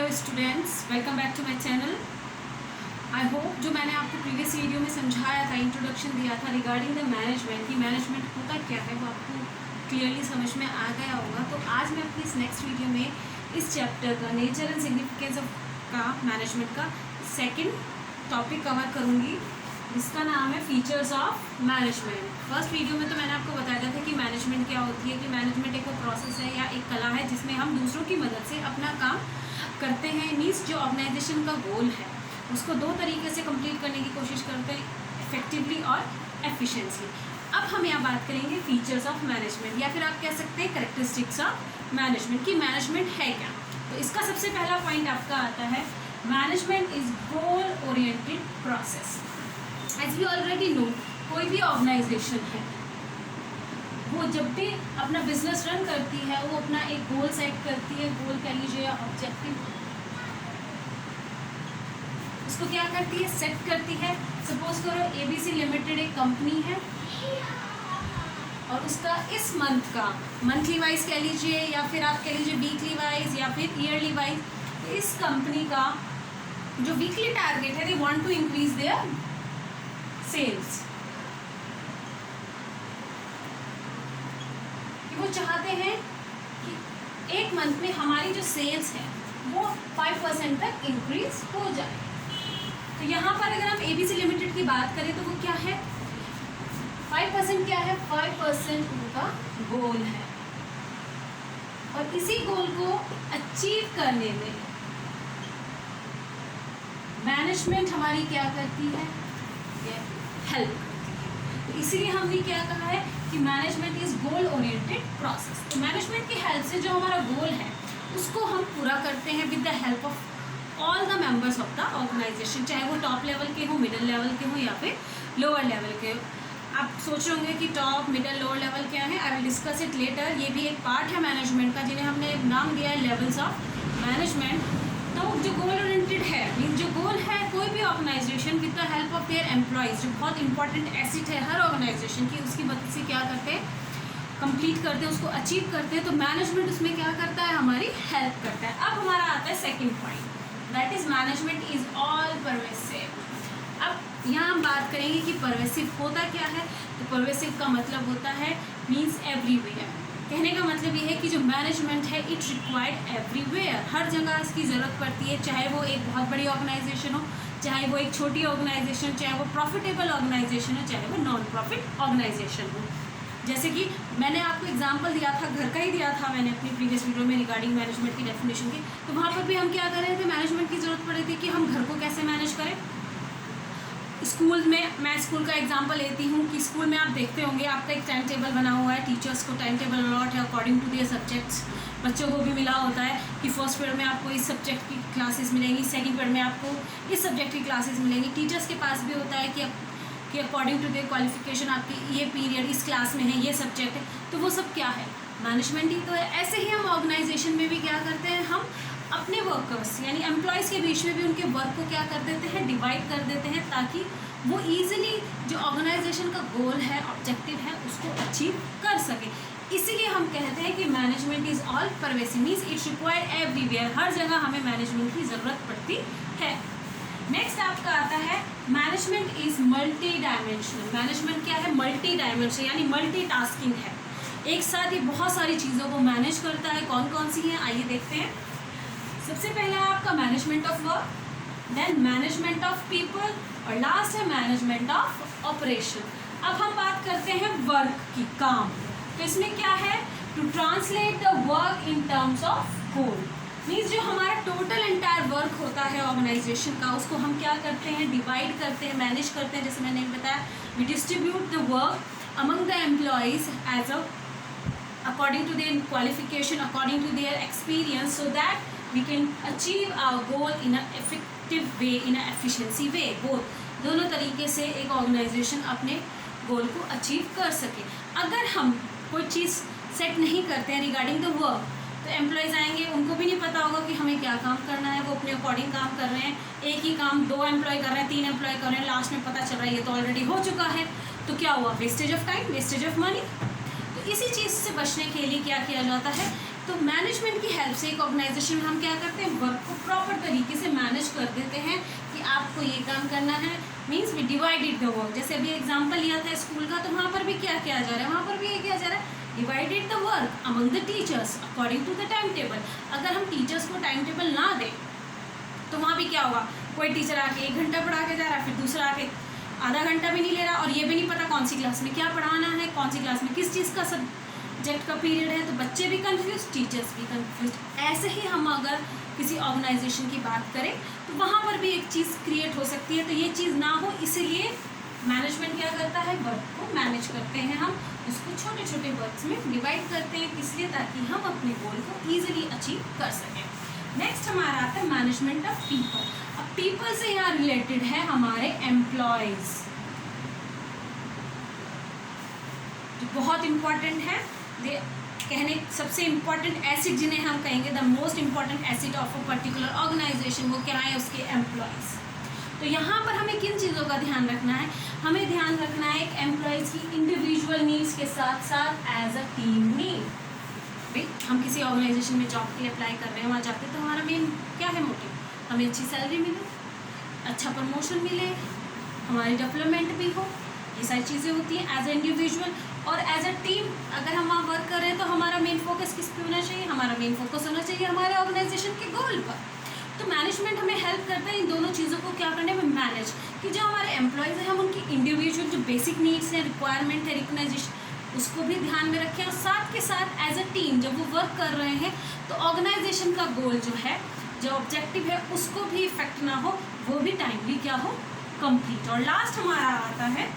Hello students, welcome back to my channel. I hope जो मैंने आपको प्रीवियस वीडियो में समझाया था, इंट्रोडक्शन दिया था रिगार्डिंग द मैनेजमेंट कि मैनेजमेंट होता क्या है, वो आपको क्लियरली समझ में आ गया होगा। तो आज मैं अपनी इस नेक्स्ट वीडियो में इस चैप्टर का नेचर एंड सिग्निफिकेंस ऑफ का मैनेजमेंट का सेकेंड टॉपिक कवर करूँगी, जिसका नाम है features of management. First video में तो मैंने आपको बताया था कि मैनेजमेंट क्या होती है, कि मैनेजमेंट एक वो प्रोसेस है या एक कला है जिसमें हम दूसरों की मदद से अपना काम करते हैं। मीन्स जो ऑर्गेनाइजेशन का गोल है उसको दो तरीके से कंप्लीट करने की कोशिश करते हैं, इफेक्टिवली और एफिशिएंटली। अब हम यहाँ बात करेंगे फीचर्स ऑफ मैनेजमेंट, या फिर आप कह सकते हैं करेक्टरिस्टिक्स ऑफ मैनेजमेंट, कि मैनेजमेंट है क्या। तो इसका सबसे पहला पॉइंट आपका आता है management is goal oriented process. As we already know, कोई भी ऑर्गेनाइजेशन है वो जब भी अपना बिजनेस रन करती है वो अपना एक गोल सेट करती है, गोल कह लीजिए या ऑब्जेक्टिव, उसको क्या करती है, सेट करती है। सपोज करो ABC लिमिटेड एक कंपनी है और उसका इस मंथ का मंथली वाइज कह लीजिए या फिर आप कह लीजिए वीकली वाइज या फिर ईयरली वाइज, इस कंपनी का जो वीकली टारगेट है, they want to increase their sales. वो चाहते हैं कि एक मंथ में हमारी जो सेल्स है वो 5% तक इंक्रीज हो जाए। तो यहाँ पर अगर हम ABC लिमिटेड की बात करें तो वो क्या है, 5% क्या है, 5% उनका गोल है। और इसी गोल को अचीव करने में मैनेजमेंट हमारी क्या करती है, हेल्प करती है। तो इसीलिए हमने क्या कहा है कि management is goal oriented process. तो मैनेजमेंट की हेल्प से जो हमारा गोल है उसको हम पूरा करते हैं with the help of all the members of the organisation, चाहे वो टॉप लेवल के हो, मिडिल लेवल के हो या फिर लोअर लेवल के हो। आप सोच रहे होंगे कि टॉप, मिडिल, लोअर लेवल क्या है, I will discuss it later. ये भी एक पार्ट है मैनेजमेंट का, जिन्हें हमने नाम दिया है लेवल्स ऑफ मैनेजमेंट। तो जो गोल ओरिएंटेड है, मीन जो गोल है कोई भी organisation with the help of their employees, जो बहुत इंपॉर्टेंट एसेट है हर ऑर्गेनाइजेशन की, उसकी मदद से क्या करते हैं, कंप्लीट करते हैं, उसको अचीव करते हैं। तो मैनेजमेंट उसमें क्या करता है, हमारी हेल्प करता है। अब हमारा आता है second point, that is management is all pervasive. अब यहाँ हम बात करेंगे कि परवेसिव होता क्या है। तो परवेसिव का मतलब होता है मीन्स एवरीवेयर। कहने का मतलब ये है कि जो मैनेजमेंट है इट रिक्वायर्ड एवरीवेयर, हर जगह इसकी ज़रूरत पड़ती है, चाहे वो एक बहुत बड़ी ऑर्गेनाइजेशन हो, चाहे वो एक छोटी ऑर्गेनाइजेशन, चाहे वो प्रॉफिटेबल ऑर्गेनाइजेशन हो, चाहे वो नॉन प्रॉफिट ऑर्गेनाइजेशन हो। जैसे कि मैंने आपको एग्जांपल दिया था, घर का ही दिया था मैंने अपनी प्रीवियस वीडियो में रिगार्डिंग मैनेजमेंट की डेफिनेशन की। तो वहाँ पर भी हम क्या कर रहे थे, मैनेजमेंट की ज़रूरत पड़ी थी कि हम घर को कैसे मैनेज करें। स्कूल में, मैं स्कूल का एग्जांपल लेती हूँ कि स्कूल में आप देखते होंगे आपका एक टाइम टेबल बना हुआ है, टीचर्स को टाइम टेबल अलॉट है अकॉर्डिंग टू दियर सब्जेक्ट्स। बच्चों को भी मिला होता है कि फर्स्ट पीरियड में आपको इस सब्जेक्ट की क्लासेस मिलेंगी, सेकंड पीरियड में आपको इस सब्जेक्ट की क्लासेस मिलेंगी। टीचर्स के पास भी होता है कि अकॉर्डिंग टू देयर क्वालिफिकेशन आपकी ये पीरियड इस क्लास में है, ये सब्जेक्ट है। तो वो सब क्या है, मैनेजमेंट ही तो है। ऐसे ही हम ऑर्गेनाइजेशन में भी क्या करते हैं, हम अपने वर्कर्स यानी एम्प्लॉयज़ के बीच में भी उनके वर्क को क्या कर देते हैं, डिवाइड कर देते हैं, ताकि वो ईजिली जो ऑर्गेनाइजेशन का गोल है, ऑब्जेक्टिव है, उसको अचीव कर सके। इसीलिए हम कहते हैं कि management is all pervasive, means it's required everywhere, हर जगह हमें मैनेजमेंट की ज़रूरत पड़ती है। नेक्स्ट आपका आता है management is multi dimensional. Management क्या है, मल्टी डायमेंशनल यानी मल्टी टास्किंग है, एक साथ ही बहुत सारी चीज़ों को मैनेज करता है। कौन कौन सी हैं, आइए देखते हैं। सबसे पहला है आपका management of work, then management of people, और लास्ट है मैनेजमेंट ऑफ ऑपरेशन। अब हम बात करते हैं वर्क की, काम। तो इसमें क्या है, to translate the work in terms of goal, means जो हमारा टोटल एंटायर वर्क होता है ऑर्गेनाइजेशन का, उसको हम क्या करते हैं, डिवाइड करते हैं, मैनेज करते हैं। जैसे मैंने बताया, we distribute the work among the employees as a according to their qualification, according to their experience, so that we can achieve our goal in a effective way, in a efficiency way, both दोनों तरीके से एक organisation अपने गोल को achieve कर सके। अगर हम कोई चीज़ सेट नहीं करते हैं रिगार्डिंग द वर्क, तो एम्प्लॉयज़ आएंगे, उनको भी नहीं पता होगा कि हमें क्या काम करना है, वो अपने अकॉर्डिंग काम कर रहे हैं। एक ही काम 2 एम्प्लॉय कर रहे हैं, 3 एम्प्लॉय कर रहे हैं, लास्ट में पता चल रहा है ये तो ऑलरेडी हो चुका है। तो क्या हुआ, wastage of time, wastage of money. तो इसी चीज़ से बचने के लिए क्या किया जाता है, तो मैनेजमेंट की हेल्प से एक ऑर्गेनाइजेशन में हम क्या करते हैं, वर्क को प्रॉपर तरीके से मैनेज कर देते हैं कि आपको ये काम करना है, means we divided the work. जैसे अभी एग्जांपल लिया था स्कूल का, तो वहाँ पर भी क्या किया जा रहा है, वहाँ पर भी ये किया जा रहा है, divided the work among the teachers according to the time table. अगर हम टीचर्स को टाइम टेबल ना दें तो वहाँ भी क्या होगा, कोई टीचर आके 1 घंटा पढ़ा के जा रहा है, फिर दूसरा आके आधा घंटा भी नहीं ले रहा, और ये भी नहीं पता कौन सी क्लास में क्या पढ़ाना है, कौन सी क्लास में किस चीज़ का सब्जेक्ट का पीरियड है, तो बच्चे भी कंफ्यूज, टीचर्स भी कंफ्यूज। ऐसे ही हम अगर किसी ऑर्गेनाइजेशन की बात करें तो वहाँ पर भी एक चीज़ क्रिएट हो सकती है। तो ये चीज़ ना हो, इसीलिए मैनेजमेंट क्या करता है, वर्क को मैनेज करते हैं, हम उसको छोटे छोटे वर्क्स में डिवाइड करते हैं, इसलिए ताकि हम अपने गोल को ईजिली अचीव कर सकें। नेक्स्ट हमारा आता है मैनेजमेंट ऑफ पीपल। अब पीपल से यहाँ रिलेटेड है हमारे एम्प्लॉयज, जो बहुत इंपॉर्टेंट है। कहने सबसे इम्पॉर्टेंट एसिड जिन्हें हम कहेंगे the most important asset of a particular organisation, वो क्या है, उसके एम्प्लॉयज। तो यहाँ पर हमें किन चीज़ों का ध्यान रखना है, हमें ध्यान रखना है एक एम्प्लॉयज़ की इंडिविजुअल नीड्स के साथ साथ एज अ टीम नीड। भाई हम किसी ऑर्गेनाइजेशन में जॉब के लिए अप्लाई कर रहे हैं, वहाँ जाते तो हमारा मेन क्या है मोटिव, हमें अच्छी सैलरी मिले, अच्छा प्रमोशन मिले, हमारी डेवलपमेंट भी हो, ये सारी चीज़ें होती हैं एज ए इंडिविजुअल। और एज अ टीम अगर हम वहाँ वर्क कर रहे हैं तो हमारा मेन फोकस किस पे होना चाहिए, हमारा मेन फोकस होना चाहिए हमारे ऑर्गेनाइजेशन के गोल पर। तो मैनेजमेंट हमें हेल्प करता है इन दोनों चीज़ों को क्या करने में, मैनेज, कि जो हमारे एम्प्लॉयज़ हैं हम उनकी इंडिविजुअल जो बेसिक नीड्स हैं, रिक्वायरमेंट है, रिकग्नाइजेशन, उसको भी ध्यान में रखें, और साथ के साथ एज अ टीम जब वो वर्क कर रहे हैं तो ऑर्गेनाइजेशन का गोल जो है, जो ऑब्जेक्टिव है, उसको भी इफेक्ट ना हो, वो भी टाइमली क्या हो, कंप्लीट। और लास्ट हमारा आता है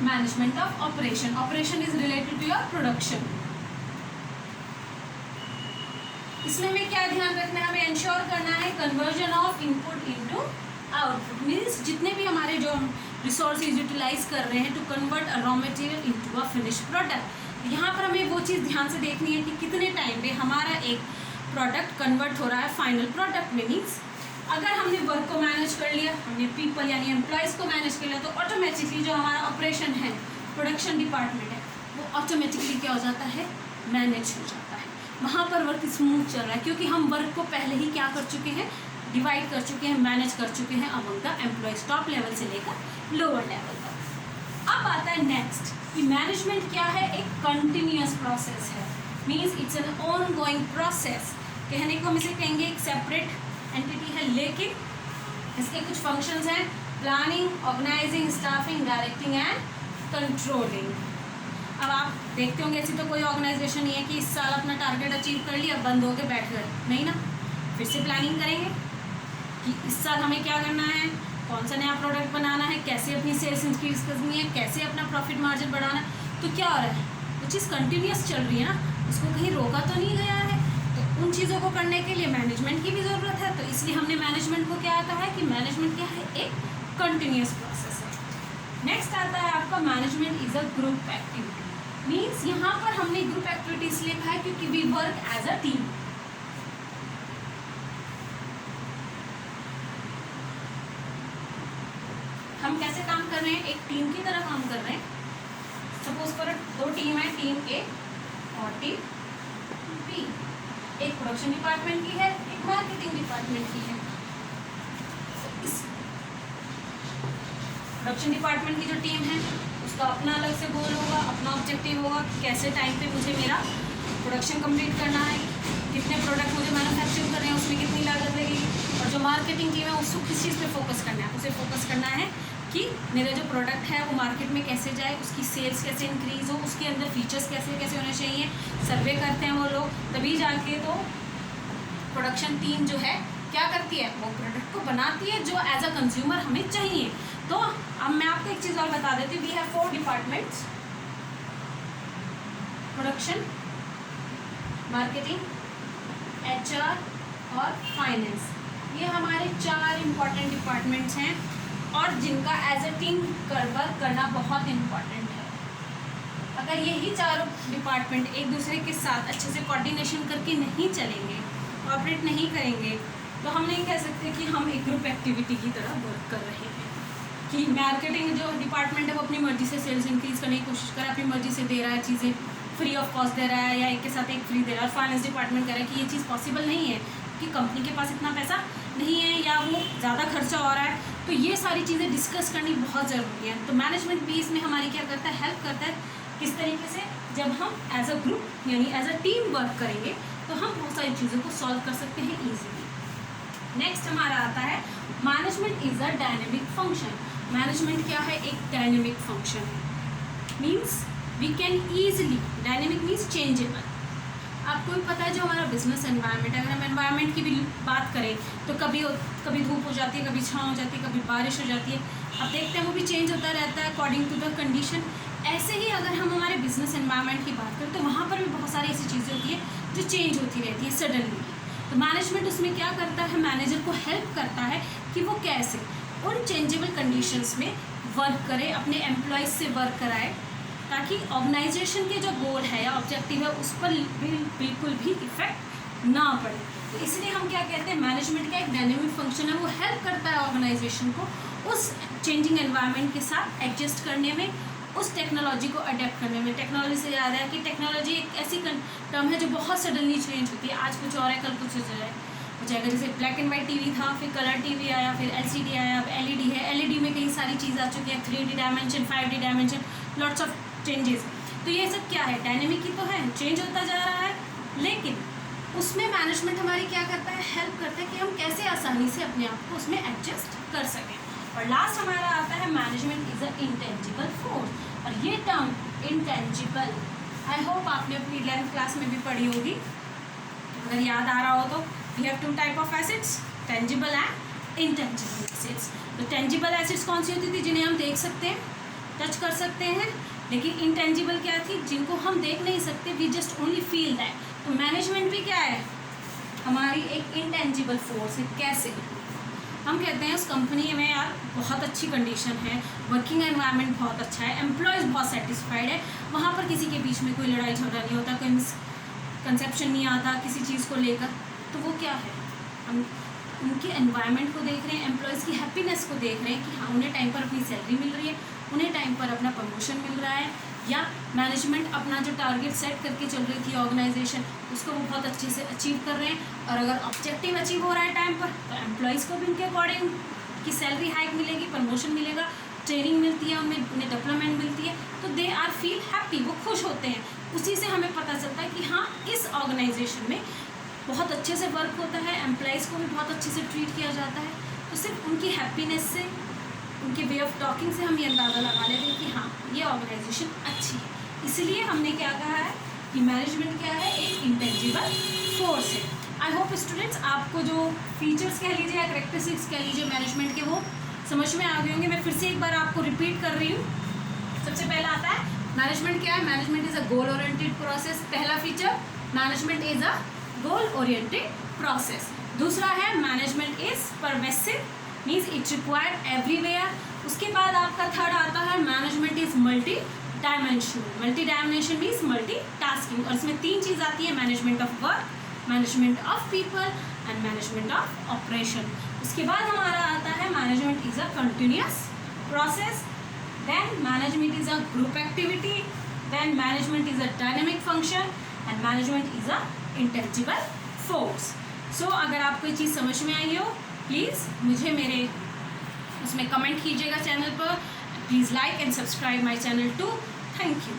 management of operation. Operation is related to your production. इसमें हमें क्या ध्यान रखना है, हमें इंश्योर करना है conversion of input into output, means जितने भी हमारे जो रिसोर्सेज यूटिलाइज कर रहे हैं to convert a raw material into a finish product. यहाँ पर हमें वो चीज़ ध्यान से देखनी है कि कितने टाइम पे हमारा एक प्रोडक्ट कन्वर्ट हो रहा है फाइनल प्रोडक्ट में। मीन्स अगर हमने वर्क को मैनेज कर लिया, हमने पीपल यानी एम्प्लॉयज़ को मैनेज कर लिया, तो ऑटोमेटिकली जो हमारा ऑपरेशन है, प्रोडक्शन डिपार्टमेंट है, वो ऑटोमेटिकली क्या हो जाता है, मैनेज हो जाता है। वहाँ पर वर्क स्मूथ चल रहा है क्योंकि हम वर्क को पहले ही क्या कर चुके हैं, डिवाइड कर चुके हैं, मैनेज कर चुके हैं among the employees, top level से लेकर लोअर लेवल तक। अब आता है नेक्स्ट कि मैनेजमेंट क्या है, एक कंटिन्यूअस प्रोसेस है, means it's an on going process. कहने को हम इसे कहेंगे एक सेपरेट एंटिटी है, लेकिन इसके कुछ फंक्शंस हैं, planning, organising, staffing, directing and controlling. अब आप देखते होंगे ऐसी तो कोई ऑर्गेनाइजेशन नहीं है कि इस साल अपना टारगेट अचीव कर लिया, बंद होकर बैठ गए, नहीं ना, फिर से प्लानिंग करेंगे कि इस साल हमें क्या करना है, कौन सा नया प्रोडक्ट बनाना है, कैसे अपनी सेल्स इंक्रीज करनी है, कैसे अपना प्रॉफिट मार्जिन बढ़ाना है। तो क्या हो रहा है, वो चीज़ कंटिन्यूस चल रही है ना, उसको कहीं रोका तो नहीं गया है। तो उन चीज़ों को करने के लिए मैनेजमेंट की भी ज़रूरत है, तो इसलिए हमने मैनेजमेंट को क्या कहा है कि मैनेजमेंट क्या है, एक कंटिन्यूस प्रोसेस है। नेक्स्ट आता है आपका management is a group activity, means यहाँ पर हमने ग्रुप एक्टिविटी इसलिए कहा है क्योंकि we work as a team. हम कैसे काम कर रहे हैं, एक टीम की तरह काम कर रहे हैं। सपोज करो 2 टीम है, टीम ए और टीम बी, एक प्रोडक्शन डिपार्टमेंट की है, एक मार्केटिंग डिपार्टमेंट की है। इस प्रोडक्शन डिपार्टमेंट की जो टीम है उसका अपना अलग से गोल होगा, अपना ऑब्जेक्टिव होगा, कैसे टाइम पे मुझे मेरा प्रोडक्शन कंप्लीट करना है, कितने प्रोडक्ट मुझे मैन्युफैक्चर करने हैं, उसमें कितनी लागत लगेगी। और जो मार्केटिंग टीम है उसको किस चीज़ पे फोकस करना है, उसे फोकस करना है कि मेरा जो प्रोडक्ट है वो मार्केट में कैसे जाए, उसकी सेल्स कैसे इंक्रीज़ हो, उसके अंदर फीचर्स कैसे कैसे होने चाहिए, सर्वे करते हैं वो लोग, तभी जाके तो प्रोडक्शन टीम जो है क्या करती है, वो प्रोडक्ट को बनाती है जो एज अ कंज्यूमर हमें चाहिए। तो अब मैं आपको एक चीज़ और बता देती हूँ, we have 4 departments, production, marketing, HR और फाइनेंस। ये हमारे 4 इम्पॉर्टेंट डिपार्टमेंट्स हैं और जिनका एज अ टीम वर्क करना बहुत इम्पॉर्टेंट है। अगर यही चारों डिपार्टमेंट एक दूसरे के साथ अच्छे से कोऑर्डिनेशन करके नहीं चलेंगे, ऑपरेट नहीं करेंगे, तो हम नहीं कह सकते कि हम एक ग्रुप एक्टिविटी की तरह वर्क कर रहे हैं। कि मार्केटिंग जो डिपार्टमेंट है वो अपनी मर्जी से सेल्स इंक्रीज़ करने की कोशिश कर रहा है, अपनी मर्जी से दे रहा है चीज़ें, फ्री ऑफ कॉस्ट दे रहा है या एक के साथ एक फ्री दे रहा है, और फाइनेंस डिपार्टमेंट कह रहा है कि ये चीज़ पॉसिबल नहीं है कि कंपनी के पास इतना पैसा नहीं है या वो ज़्यादा खर्चा हो रहा है, तो ये सारी चीज़ें डिस्कस करनी बहुत ज़रूरी है। तो मैनेजमेंट भी इसमें हमारी क्या करता है, हेल्प करता है। किस तरीके से, जब हम एज अ ग्रुप यानी एज अ टीम वर्क करेंगे तो हम बहुत सारी चीज़ों को सॉल्व कर सकते हैं ईजीली। नेक्स्ट हमारा आता है management is a dynamic function. Management क्या है, एक डायनेमिक फंक्शन है, means we can easily, dynamic means changeable. आपको भी पता है जो हमारा बिजनेस एनवायरनमेंट है, अगर हम एनवायरनमेंट की भी बात करें तो कभी धूप हो जाती है, कभी छाँव हो जाती है, कभी बारिश हो जाती है, अब देखते हैं वो भी चेंज होता रहता है अकॉर्डिंग टू द कंडीशन। ऐसे ही अगर हम हमारे बिजनेस एनवायरनमेंट की बात करें तो वहाँ पर भी बहुत सारी ऐसी चीज़ें होती है जो चेंज होती रहती है सडनली। तो मैनेजमेंट उसमें क्या करता है, मैनेजर को हेल्प करता है कि वो कैसे उन चेंजेबल कंडीशंस में वर्क करे, अपने एम्प्लॉयज़ से वर्क कराए, ताकि ऑर्गेनाइजेशन के जो गोल है या ऑब्जेक्टिव है उस पर बिल्कुल भी इफेक्ट ना पड़े। तो इसलिए हम क्या कहते हैं, मैनेजमेंट का एक डायनेमिक फंक्शन है, वो हेल्प करता है ऑर्गेनाइजेशन को उस चेंजिंग एनवायरनमेंट के साथ एडजस्ट करने में, उस टेक्नोलॉजी को अडेप्ट करने में। टेक्नोलॉजी से याद है कि टेक्नोलॉजी एक ऐसी टर्म है जो बहुत सडनली चेंज होती है, आज कुछ और है कल कुछ हो जाए हो जाएगा। जैसे ब्लैक एंड वाइट टीवी था, फिर कलर टीवी आया, फिर एलसीडी आया, अब एलईडी है, एलईडी में कई सारी चीज़ आ चुकी है, 3D dimension, 5D dimension, lots of changes. तो ये सब क्या है, डायनेमिक ही तो है, चेंज होता जा रहा है, लेकिन उसमें मैनेजमेंट हमारी क्या करता है, हेल्प करता है कि हम कैसे आसानी से अपने आप को उसमें एडजस्ट कर सकें। और लास्ट हमारा आता है management is a intangible force. और ये टर्म इंटेंजिबल, आई होप आपने अपनी 11th क्लास में भी पढ़ी होगी, अगर याद आ रहा हो तो। We have 2 type of assets, tangible and intangible assets. तो टेंजिबल एसिड्स कौन सी होती थी, जिन्हें हम देख सकते हैं, टच कर सकते हैं, लेकिन इंटेंजिबल क्या थी, जिनको हम देख नहीं सकते, we just only feel that. तो मैनेजमेंट भी क्या है, हमारी एक इंटेंजिबल फोर्स है। कैसे, हम कहते हैं उस कंपनी में यार बहुत अच्छी कंडीशन है, वर्किंग एनवायरनमेंट बहुत अच्छा है, एम्प्लॉयज़ बहुत सेटिस्फाइड है, वहाँ पर किसी के बीच में कोई लड़ाई झगड़ा नहीं होता, कोई मिसकंसेप्शन नहीं आता किसी चीज़ को लेकर। तो वो क्या है, हम उनके एनवायरनमेंट को देख रहे हैं, एम्प्लॉयज़ की हैप्पीनेस को देख रहे हैं कि हाँ उन्हें टाइम पर अपनी सैलरी मिल रही है, उन्हें टाइम पर अपना प्रमोशन मिल रहा है, या मैनेजमेंट अपना जो टारगेट सेट करके चल रही थी ऑर्गेनाइजेशन उसको वो बहुत अच्छे से अचीव कर रहे हैं। और अगर ऑब्जेक्टिव अचीव हो रहा है टाइम पर तो एम्प्लॉयज़ को भी उनके अकॉर्डिंग की सैलरी हाइक मिलेगी, प्रमोशन मिलेगा, ट्रेनिंग मिलती है, उन्हें डेवलपमेंट मिलती है, तो दे आर फील हैप्पी, वो खुश होते हैं। उसी से हमें पता चलता है कि हाँ इस ऑर्गेनाइजेशन में बहुत अच्छे से वर्क होता है, एम्प्लॉयज़ को भी बहुत अच्छे से ट्रीट किया जाता है। तो सिर्फ उनकी हैप्पीनेस से, उनके वे ऑफ टॉकिंग से हम ये अंदाज़ा लगा लेते हैं कि हाँ ये ऑर्गेनाइजेशन अच्छी है। इसलिए हमने क्या कहा है कि मैनेजमेंट क्या है, एक इंटेंजिबल फोर्स है। आई होप स्टूडेंट्स आपको जो फीचर्स कह लीजिए या कैरेक्टरिस्टिक्स कह लीजिए मैनेजमेंट के, वो समझ में आ गए होंगे। मैं फिर से एक बार आपको रिपीट कर रही हूँ। सबसे पहला आता है मैनेजमेंट क्या है, management is a goal oriented process. पहला feature, management is a goal oriented process. दूसरा है management is pervasive, means it required everywhere. उसके बाद आपका थर्ड आता है management is multi dimensional. Multi dimension means multi tasking, और इसमें 3 चीज़ आती है, management of work, management of people and management of operation. उसके बाद हमारा आता है management is a continuous process, then management is a group activity, then management is a dynamic function and management is a intangible force. So अगर आपको ये चीज़ समझ में आई हो प्लीज़ मुझे मेरे उसमें कमेंट कीजिएगा चैनल पर। Please like and subscribe my channel too. Thank you.